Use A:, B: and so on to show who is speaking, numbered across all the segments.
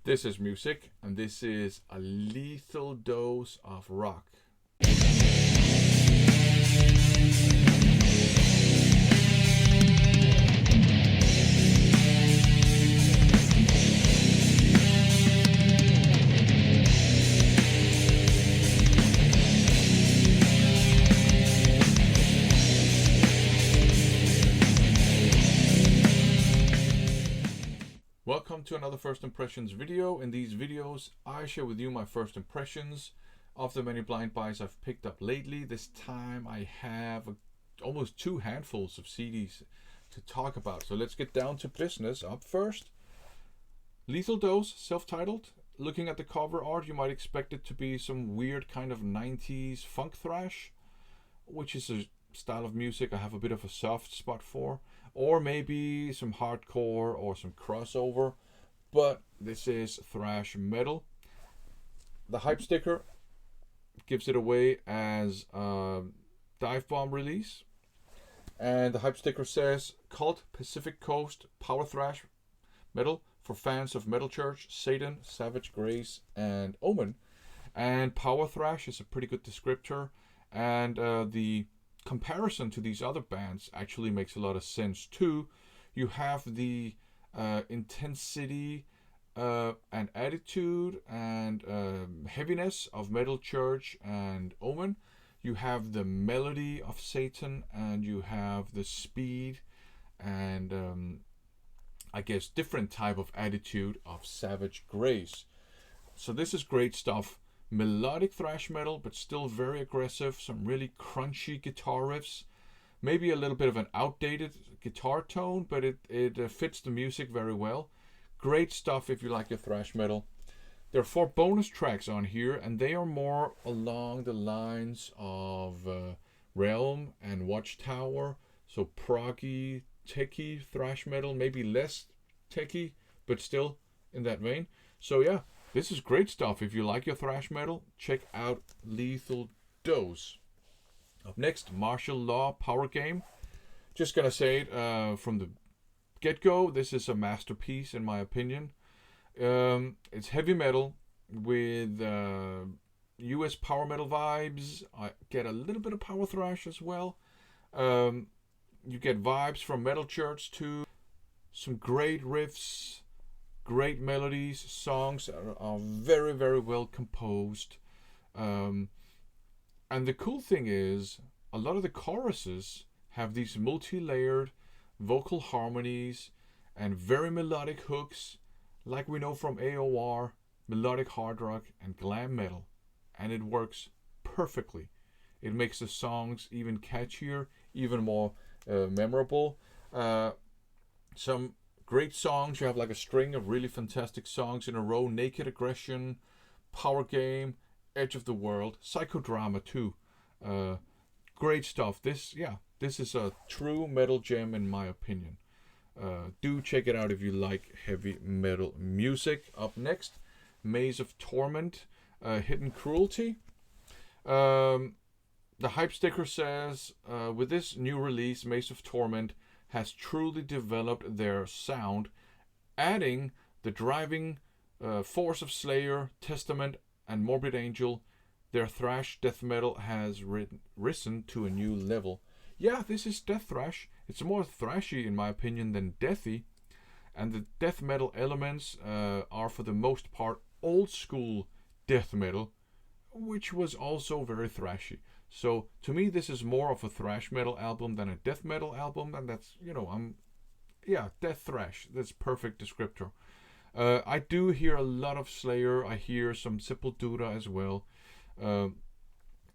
A: This is music, and this is a lethal dose of rock. Welcome to another First Impressions video. In these videos, I share with you my first impressions of the many blind buys I've picked up lately. This time I have almost 2 handfuls of CDs to talk about. So let's get down to business. Up first, Lethal Dose, self-titled. Looking at the cover art, you might expect it to be some weird kind of 90s funk thrash, which is a style of music I have a bit of a soft spot for. Or maybe some hardcore or some crossover, but this is thrash metal. The hype sticker gives it away as a dive bomb release, and the hype sticker says Cult Pacific Coast Power Thrash Metal for fans of Metal Church, Satan, Savage Grace, and Omen. And Power Thrash is a pretty good descriptor, and the comparison to these other bands actually makes a lot of sense too. You have the intensity and attitude and heaviness of Metal Church and Omen. You have the melody of Satan, and you have the speed and I guess different type of attitude of Savage Grace. So this is great stuff. Melodic thrash metal, but still very aggressive. Some really crunchy guitar riffs. Maybe a little bit of an outdated guitar tone, but it fits the music very well. Great stuff if you like your thrash metal. There are 4 bonus tracks on here, and they are more along the lines of Realm and Watchtower. So proggy, techy thrash metal, maybe less techy, but still in that vein. So yeah, this is great stuff. If you like your thrash metal, check out Lethal Dose. Up next, Martial Law Power Game. Just gonna say it from the get-go, this is a masterpiece in my opinion. It's heavy metal with US power metal vibes. I get a little bit of power thrash as well. You get vibes from Metal Church too. Some great riffs, great melodies. Songs are very, very well composed. And the cool thing is, a lot of the choruses have these multi-layered vocal harmonies and very melodic hooks, like we know from AOR, melodic hard rock, and glam metal. And it works perfectly. It makes the songs even catchier, even more memorable. Some great songs. You have like a string of really fantastic songs in a row. Naked Aggression, Power Game, Edge of the World, Psychodrama too. Great stuff. This is a true metal gem in my opinion. Do check it out if you like heavy metal music. Up next, Maze of Torment, Hidden Cruelty. The hype sticker says, with this new release, Maze of Torment has truly developed their sound, adding the driving force of Slayer, Testament, and Morbid Angel. Their thrash death metal has risen to a new level. Yeah, this is death thrash. It's more thrashy in my opinion than deathy, and the death metal elements are for the most part old school death metal, which was also very thrashy. So to me, this is more of a thrash metal album than a death metal album, and that's, death thrash. That's perfect descriptor. I do hear a lot of Slayer. I hear some Sepultura as well.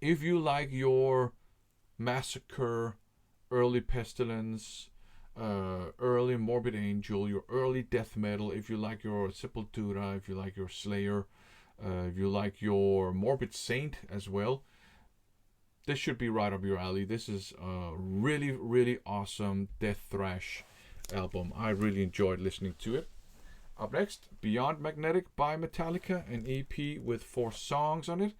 A: If you like your Massacre, early Pestilence, early Morbid Angel, your early death metal, if you like your Sepultura, if you like your Slayer, if you like your Morbid Saint as well, this should be right up your alley. This is a really, really awesome death thrash album. I really enjoyed listening to it. Up next, Beyond Magnetic by Metallica, an EP with 4 songs on it.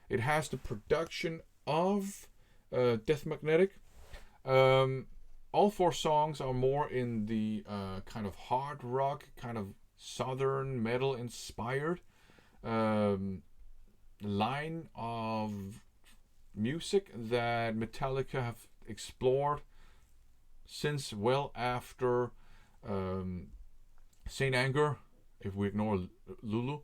A: It has the production of Death Magnetic. All 4 songs are more in the kind of hard rock, kind of southern metal inspired line of music that Metallica have explored since well after Saint Anger, if we ignore Lulu.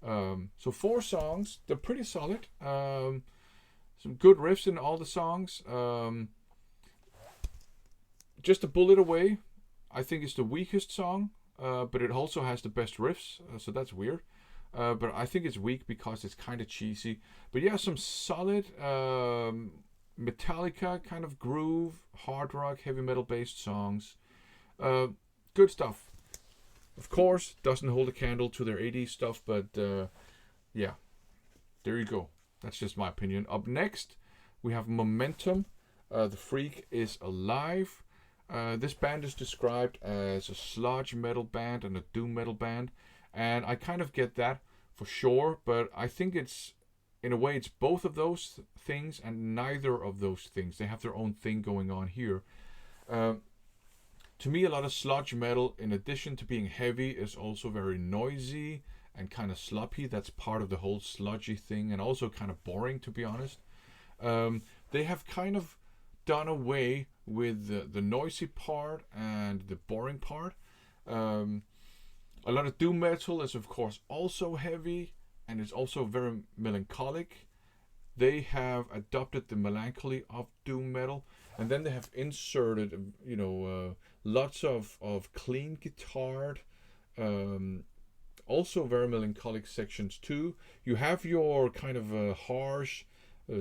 A: So 4 songs, they're pretty solid. Some good riffs in all the songs. Just a Bullet Away, I think is the weakest song, but it also has the best riffs, so that's weird. But I think it's weak because it's kind of cheesy. But yeah, some solid Metallica kind of groove, hard rock, heavy metal based songs. Good stuff. Of course, doesn't hold a candle to their 80s stuff, but yeah, there you go. That's just my opinion. Up next, we have Momentum. The Freak is Alive. This band is described as a sludge metal band and a doom metal band, and I kind of get that for sure, but I think it's, in a way, it's both of those things and neither of those things. They have their own thing going on here. To me, a lot of sludge metal, in addition to being heavy, is also very noisy and kind of sloppy. That's part of the whole sludgy thing, and also kind of boring, to be honest. They have kind of done away with the noisy part and the boring part. A lot of doom metal is, of course, also heavy, and it's also very melancholic. They have adopted the melancholy of doom metal, and then they have inserted, lots of clean guitared, also very melancholic sections too. You have your kind of harsh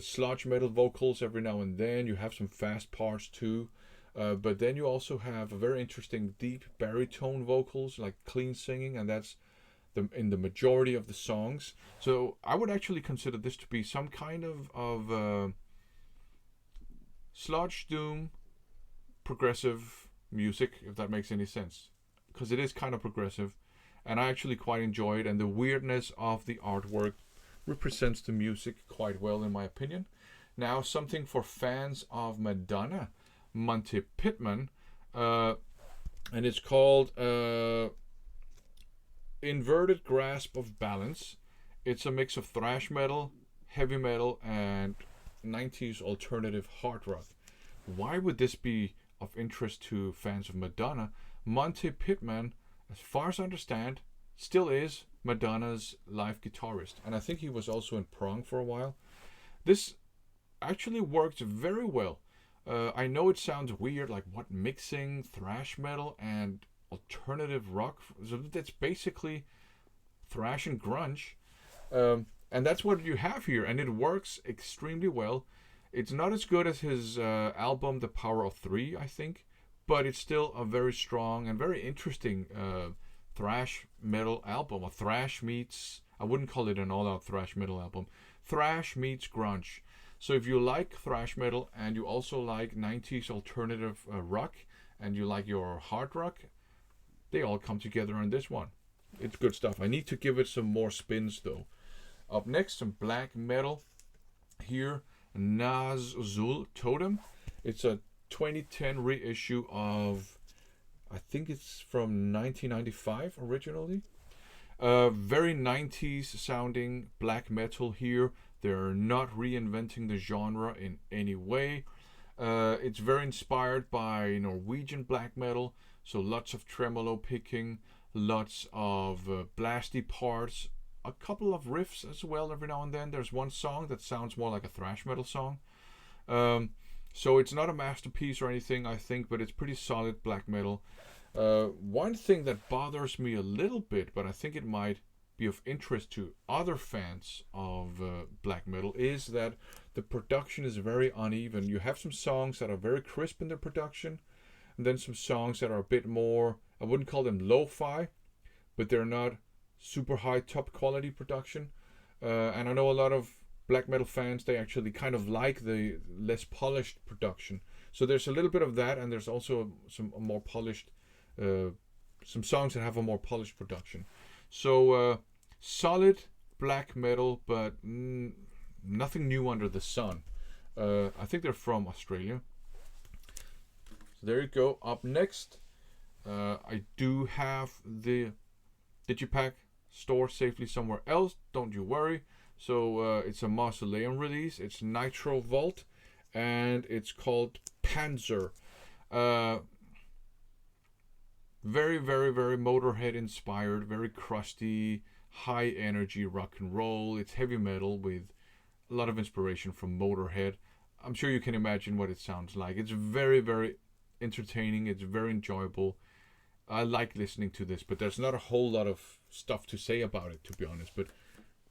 A: sludge metal vocals every now and then. You have some fast parts too. But then you also have a very interesting deep baritone vocals, like clean singing, and that's in the majority of the songs. So I would actually consider this to be some kind of sludge doom progressive music, if that makes any sense, because it is kind of progressive, and I actually quite enjoy it, and the weirdness of the artwork represents the music quite well, in my opinion. Now, something for fans of Madonna, Monty Pittman, and it's called Inverted Grasp of Balance. It's a mix of thrash metal, heavy metal, and 90s alternative hard rock. Why would this be of interest to fans of Madonna? Monty Pittman, as far as I understand, still is Madonna's live guitarist, and I think he was also in Prong for a while. This actually works very well. I know it sounds weird, like what, mixing thrash metal and alternative rock? So that's basically thrash and grunge, and that's what you have here, and it works extremely well. It's not as good as his album The Power of Three, I think, but it's still a very strong and very interesting thrash metal album. Or thrash meets, I wouldn't call it an all-out thrash metal album. Thrash meets grunge. So if you like thrash metal and you also like 90s alternative rock and you like your hard rock, they all come together on this one. It's good stuff. I need to give it some more spins though. Up next, some black metal here. Nazul Totem. It's a 2010 reissue of, I think it's from 1995 originally. Very 90s sounding black metal here. They're not reinventing the genre in any way. It's very inspired by Norwegian black metal, so lots of tremolo picking, lots of blasty parts, a couple of riffs as well every now and then. There's one song that sounds more like a thrash metal song. So it's not a masterpiece or anything, I think, but it's pretty solid black metal. One thing that bothers me a little bit, but I think it might be of interest to other fans of black metal, is that the production is very uneven. You have some songs that are very crisp in their production, and then some songs that are a bit more, I wouldn't call them lo-fi, but they're not super high top quality production. And I know a lot of black metal fans, they actually kind of like the less polished production. So there's a little bit of that, and there's also some more polished, some songs that have a more polished production. So solid black metal, but nothing new under the sun. I think they're from Australia. So there you go. Up next, I do have the Digipack, store safely somewhere else, don't you worry. So it's a Mausoleum release. It's NitroVolt, and it's called Panzer. Very, very, very Motorhead inspired, very crusty, high energy rock and roll. It's heavy metal with a lot of inspiration from Motorhead. I'm sure you can imagine what it sounds like. It's very, very entertaining. It's very enjoyable. I like listening to this, but there's not a whole lot of stuff to say about it, to be honest. But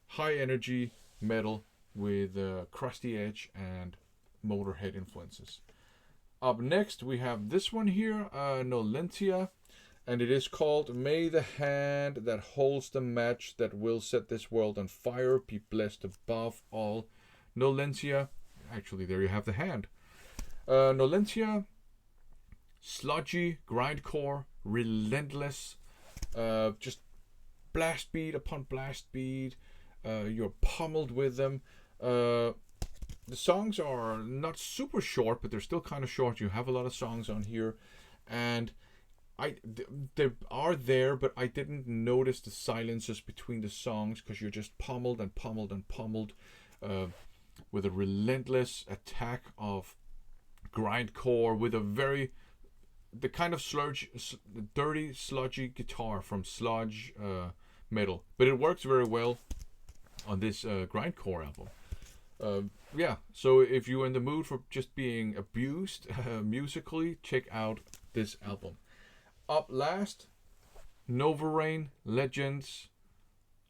A: high energy metal with crusty edge and Motorhead influences. Up next, we have this one here, Nolentia, and it is called May the Hand That Holds the Match That Will Set This World on Fire Be Blessed Above All. Nolentia, actually, there you have the hand. Nolentia, sludgy, grindcore, relentless, just blast beat upon blast beat. You're pummeled with them. The songs are not super short, but they're still kind of short. You have a lot of songs on here, and they are there, but I didn't notice the silences between the songs because you're just pummeled and pummeled and pummeled with a relentless attack of grindcore with the kind of dirty, sludgy guitar from sludge metal, but it works very well on this grindcore album. So if you're in the mood for just being abused musically, check out this album. Up last, Novarain Legends.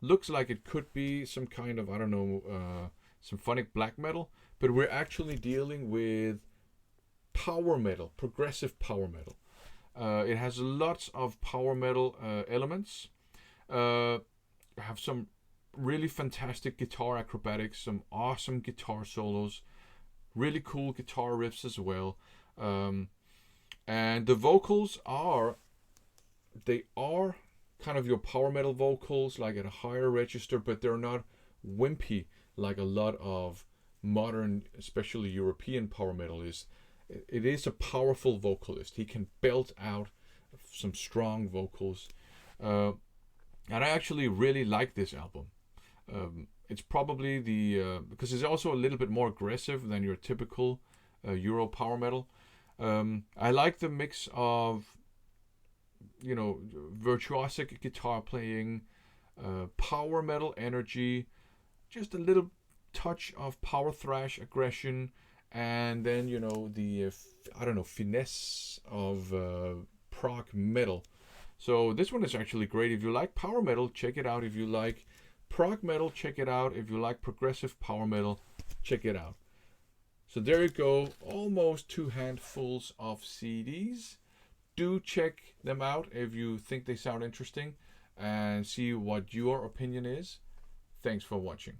A: Looks like it could be some kind of, I don't know, symphonic black metal, but we're actually dealing with power metal, progressive power metal. It has lots of power metal elements. Have some really fantastic guitar acrobatics, some awesome guitar solos, really cool guitar riffs as well. And the vocals are kind of your power metal vocals, like at a higher register, but they're not wimpy like a lot of modern, especially European power metal is. It is a powerful vocalist. He can belt out some strong vocals. And I actually really like this album. It's probably because it's also a little bit more aggressive than your typical Euro power metal. I like the mix of, virtuosic guitar playing, power metal energy, just a little touch of power thrash aggression, and then the finesse of prog metal. So this one is actually great. If you like power metal, check it out. If you like prog metal, check it out. If you like progressive power metal, check it out. So there you go, almost 2 handfuls of CDs. Do check them out if you think they sound interesting and see what your opinion is. Thanks for watching.